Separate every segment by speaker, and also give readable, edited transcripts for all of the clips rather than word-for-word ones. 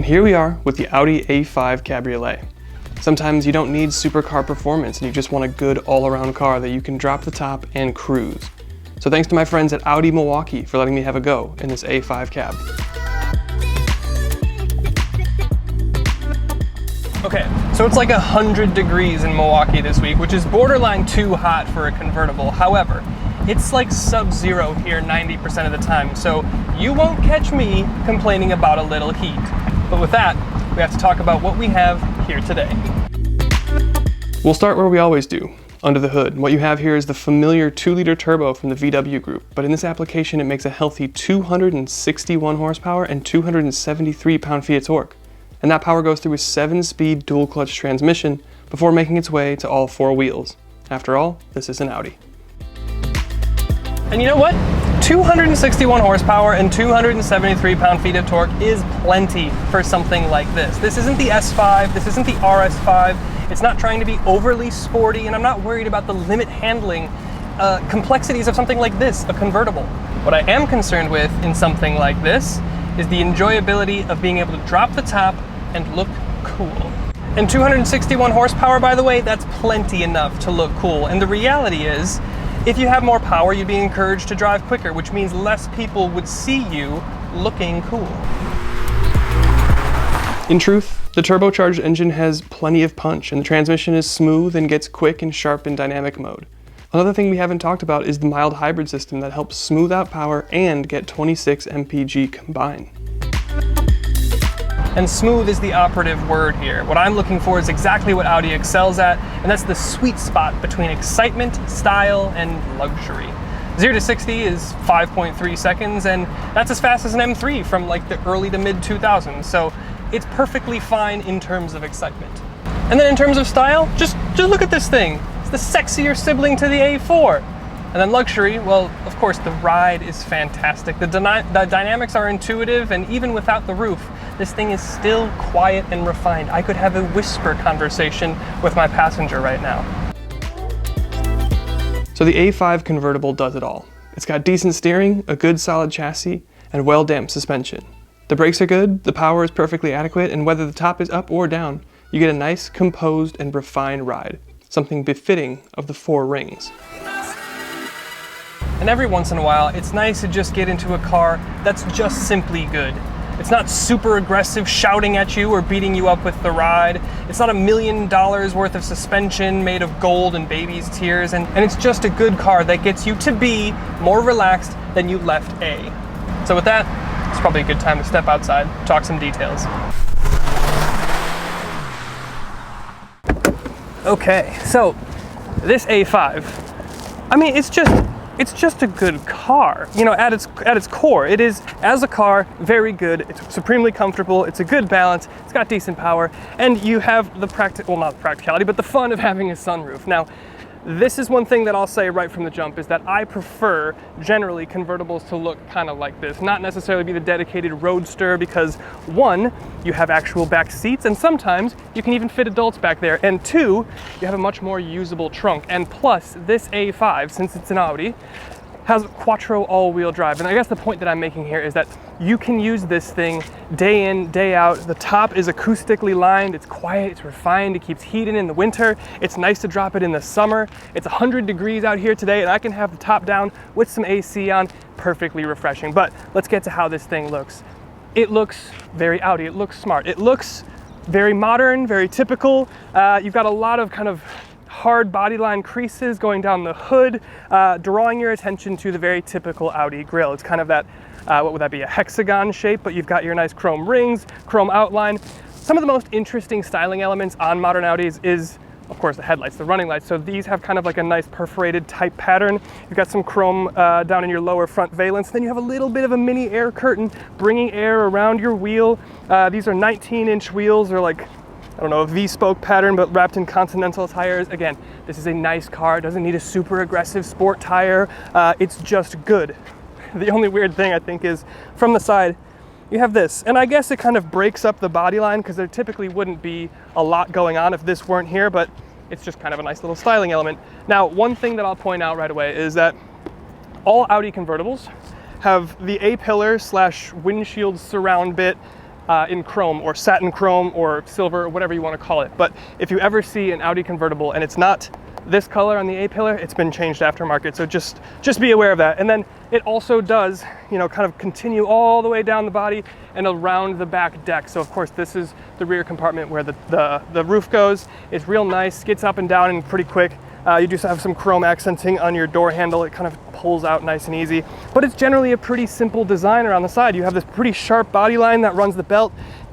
Speaker 1: And here we are with the Audi A5 Cabriolet. Sometimes you don't need supercar performance and you just want a good all-around car that you can drop the top and cruise. So thanks to my friends at Audi Milwaukee for letting me have a go in this A5 cab. Okay, so it's like 100 degrees in Milwaukee this week, which is borderline too hot for a convertible. However, it's like sub-zero here 90% of the time, so you won't catch me complaining about a little heat. But with that, we have to talk about what we have here today. We'll start where we always do, under the hood. What you have here is the familiar 2-liter turbo from the VW group, but in this application it makes a healthy 261 horsepower and 273 pound-feet of torque. And that power goes through a 7-speed dual-clutch transmission before making its way to all 4 wheels. After all, this is an Audi. And you know what? 261 horsepower and 273 pound-feet of torque is plenty for something like this. This isn't the S5, this isn't the RS5, it's not trying to be overly sporty, and I'm not worried about the limit handling complexities of something like this, a convertible. What I am concerned with in something like this is the enjoyability of being able to drop the top and look cool. And 261 horsepower, by the way, that's plenty enough to look cool. And the reality is, if you have more power, you'd be encouraged to drive quicker, which means less people would see you looking cool. In truth, the turbocharged engine has plenty of punch, and the transmission is smooth and gets quick and sharp in dynamic mode. Another thing we haven't talked about is the mild hybrid system that helps smooth out power and get 26 mpg combined. And smooth is the operative word here. What I'm looking for is exactly what Audi excels at, and that's the sweet spot between excitement, style, and luxury. 0 to 60 is 5.3 seconds, and that's as fast as an M3 from like the early to mid 2000s, so it's perfectly fine in terms of excitement. And then in terms of style, just look at this thing. It's the sexier sibling to the A4. And then luxury, well, of course, the ride is fantastic. The dynamics are intuitive, and even without the roof, this thing is still quiet and refined. I could have a whisper conversation with my passenger right now. So the A5 convertible does it all. It's got decent steering, a good solid chassis, and well-damped suspension. The brakes are good, the power is perfectly adequate, and whether the top is up or down, you get a nice, composed, and refined ride. Something befitting of the 4 rings. And every once in a while, it's nice to just get into a car that's just simply good. It's not super aggressive shouting at you or beating you up with the ride. It's not $1 million worth of suspension made of gold and baby's tears. And it's just a good car that gets you to be more relaxed than you left A. So with that, it's probably a good time to step outside, talk some details. Okay, so this A5, I mean, it's just a good car. You know, at its core, it is, as a car, very good. It's supremely comfortable. It's a good balance. It's got decent power, and you have the not the practicality, but the fun of having a sunroof. Now, this is one thing that I'll say right from the jump, is that I prefer, generally, convertibles to look kind of like this, not necessarily be the dedicated roadster, because 1, you have actual back seats, and sometimes you can even fit adults back there, and 2, you have a much more usable trunk. And plus, this A5, since it's an Audi, has quattro all-wheel drive. And I guess the point that I'm making here is that you can use this thing day in, day out. The top is acoustically lined, it's quiet, it's refined, it keeps heat in the winter. It's nice to drop it in the summer. It's 100 degrees out here today, and I can have the top down with some AC on, perfectly refreshing. But let's get to how this thing looks. It looks very Audi, it looks smart. It looks very modern, very typical. You've got a lot of kind of hard bodyline creases going down the hood, drawing your attention to the very typical Audi grille. It's kind of that, what would that be, a hexagon shape, but you've got your nice chrome rings, chrome outline. Some of the most interesting styling elements on modern Audis is, of course, the headlights, the running lights. So these have kind of like a nice perforated type pattern. You've got some chrome down in your lower front valence. Then you have a little bit of a mini air curtain bringing air around your wheel. These are 19-inch wheels, or like, I don't know, a V-spoke pattern, but wrapped in Continental tires. Again, this is a nice car. It doesn't need a super aggressive sport tire. It's just good. The only weird thing I think is from the side, you have this. And I guess it kind of breaks up the body line because there typically wouldn't be a lot going on if this weren't here, but it's just kind of a nice little styling element. Now, one thing that I'll point out right away is that all Audi convertibles have the A-pillar / windshield surround bit in chrome or satin chrome or silver or whatever you want to call it. But if you ever see an Audi convertible and it's not this color on the A-pillar, it's been changed aftermarket. So just be aware of that. And then it also does, you know, kind of continue all the way down the body and around the back deck. So of course this is the rear compartment where the roof goes. It's real nice, gets up and down and pretty quick. You just have some chrome accenting on your door handle. It kind of pulls out nice and easy, but it's generally a pretty simple design around the side. You have this pretty sharp body line that runs the belt,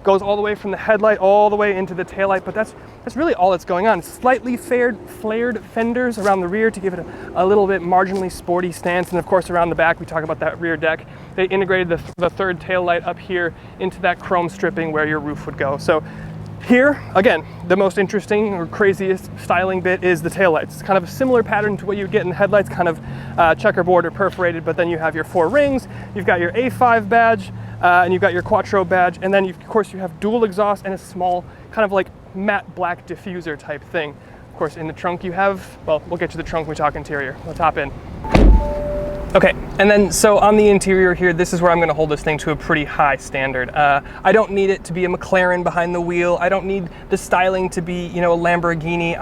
Speaker 1: goes all the way from the headlight all the way into the taillight, but that's really all that's going on. Slightly flared fenders around the rear to give it a little bit marginally sporty stance, and of course around the back we talk about that rear deck. They integrated the third taillight up here into that chrome stripping where your roof would go. So here, again, the most interesting or craziest styling bit is the taillights. It's kind of a similar pattern to what you get in the headlights, kind of checkerboard or perforated, but then you have your 4 rings, you've got your A5 badge, and you've got your Quattro badge, and then of course you have dual exhaust and a small kind of like matte black diffuser type thing. Of course in the trunk you have, well, we'll get to the trunk when we talk interior. Let's hop in. Okay, and then so on the interior here, this is where I'm going to hold this thing to a pretty high standard. I don't need it to be a McLaren behind the wheel. I don't need the styling to be, you know, a Lamborghini.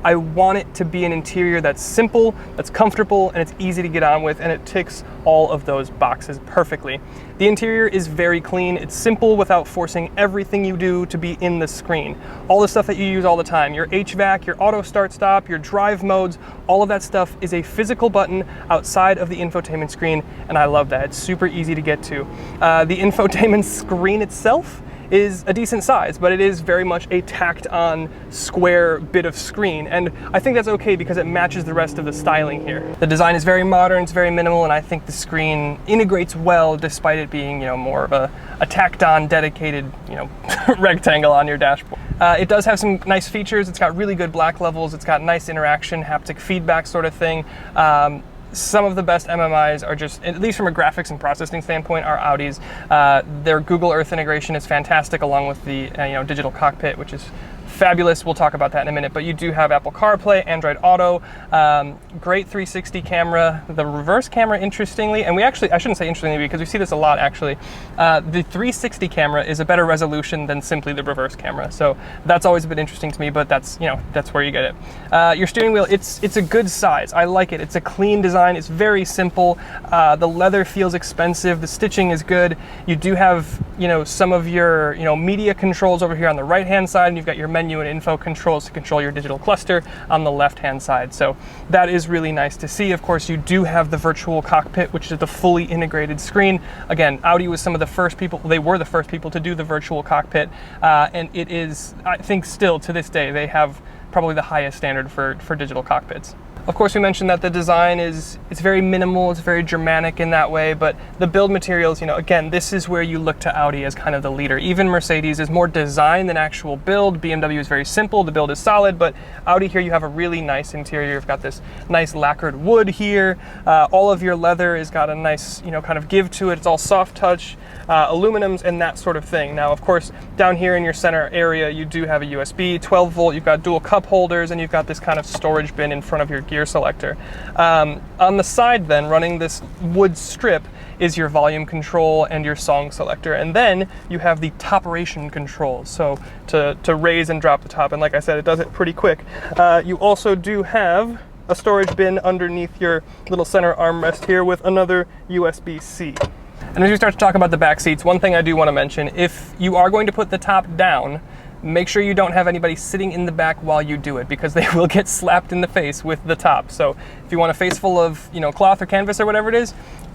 Speaker 1: I want it to be an interior that's simple, that's comfortable, and it's easy to get on with, and it ticks all of those boxes perfectly. The interior is very clean. It's simple without forcing everything you do to be in the screen. All the stuff that you use all the time, your HVAC, your auto start stop, your drive modes, all of that stuff is a physical button outside of the infotainment screen, and I love that. It's super easy to get to. The infotainment screen itself is a decent size, but it is very much a tacked on square bit of screen, and I think that's okay because it matches the rest of the styling here. The design is very modern, it's very minimal, and I think the screen integrates well despite it being, you know, more of a tacked on dedicated, you know, rectangle on your dashboard. It does have some nice features. It's got really good black levels, it's got nice interaction, haptic feedback sort of thing. Some of the best MMIs are just, at least from a graphics and processing standpoint, are Audis. Their Google Earth integration is fantastic, along with the you know, digital cockpit, which is fabulous. We'll talk about that in a minute, but you do have Apple CarPlay, Android Auto, great 360 camera. The reverse camera, interestingly, and I shouldn't say interestingly because we see this a lot actually, the 360 camera is a better resolution than simply the reverse camera. So that's always been interesting to me, but that's, you know, that's where you get it. Your steering wheel, it's a good size. I like it. It's a clean design. It's very simple. The leather feels expensive. The stitching is good. You do have, you know, some of your, you know, media controls over here on the right-hand side, and you've got your menu and info controls to control your digital cluster on the left-hand side. So that is really nice to see. Of course, you do have the virtual cockpit, which is the fully integrated screen. Again, Audi was some of the first people, they were the first people to do the virtual cockpit, and it is, I think still to this day, they have probably the highest standard for digital cockpits. Of course, we mentioned that the design it's very minimal, it's very Germanic in that way, but the build materials, you know, again, this is where you look to Audi as kind of the leader. Even Mercedes is more design than actual build. BMW is very simple, the build is solid, but Audi here you have a really nice interior. You've got this nice lacquered wood here. All of your leather has got a nice, you know, kind of give to it. It's all soft touch, aluminums and that sort of thing. Now, of course, down here in your center area, you do have a USB, 12 volt, you've got dual cup holders, and you've got this kind of storage bin in front of your gear selector. On the side then, running this wood strip, is your volume control and your song selector, and then you have the toperation control, so to raise and drop the top, and like I said, it does it pretty quick. You also do have a storage bin underneath your little center armrest here with another USB-C. And as we start to talk about the back seats, one thing I do want to mention, if you are going to put the top down, make sure you don't have anybody sitting in the back while you do it, because they will get slapped in the face with the top. So if you want a face full of, you know, cloth or canvas or whatever it is,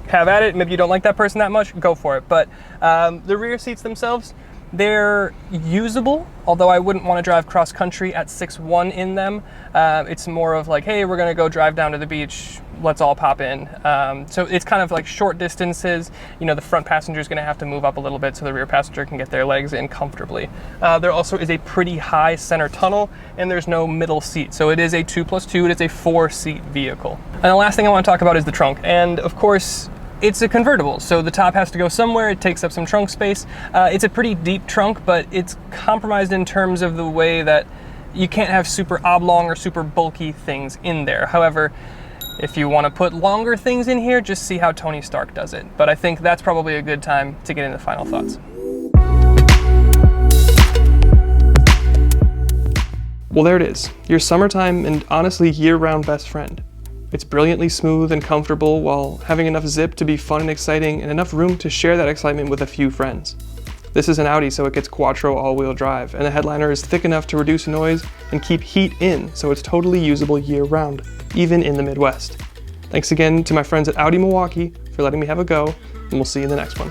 Speaker 1: have at it. Maybe you don't like that person that much, go for it. But the rear seats themselves, they're usable, although I wouldn't want to drive cross country at 6'1" in them. It's more of like, hey, we're gonna go drive down to the beach, let's all pop in. So it's kind of like short distances. You know, the front passenger is gonna have to move up a little bit so the rear passenger can get their legs in comfortably. There also is a pretty high center tunnel, and there's no middle seat. So it is a 2+2, it is a 4-seat vehicle. And the last thing I want to talk about is the trunk. And of course, it's a convertible, so the top has to go somewhere. It takes up some trunk space. It's a pretty deep trunk, but it's compromised in terms of the way that you can't have super oblong or super bulky things in there. However, if you want to put longer things in here, just see how Tony Stark does it. But I think that's probably a good time to get into final thoughts. Well, there it is, your summertime and honestly year-round best friend. It's brilliantly smooth and comfortable while having enough zip to be fun and exciting and enough room to share that excitement with a few friends. This is an Audi, so it gets quattro all-wheel drive, and the headliner is thick enough to reduce noise and keep heat in, so it's totally usable year-round, even in the Midwest. Thanks again to my friends at Audi Milwaukee for letting me have a go, and we'll see you in the next one.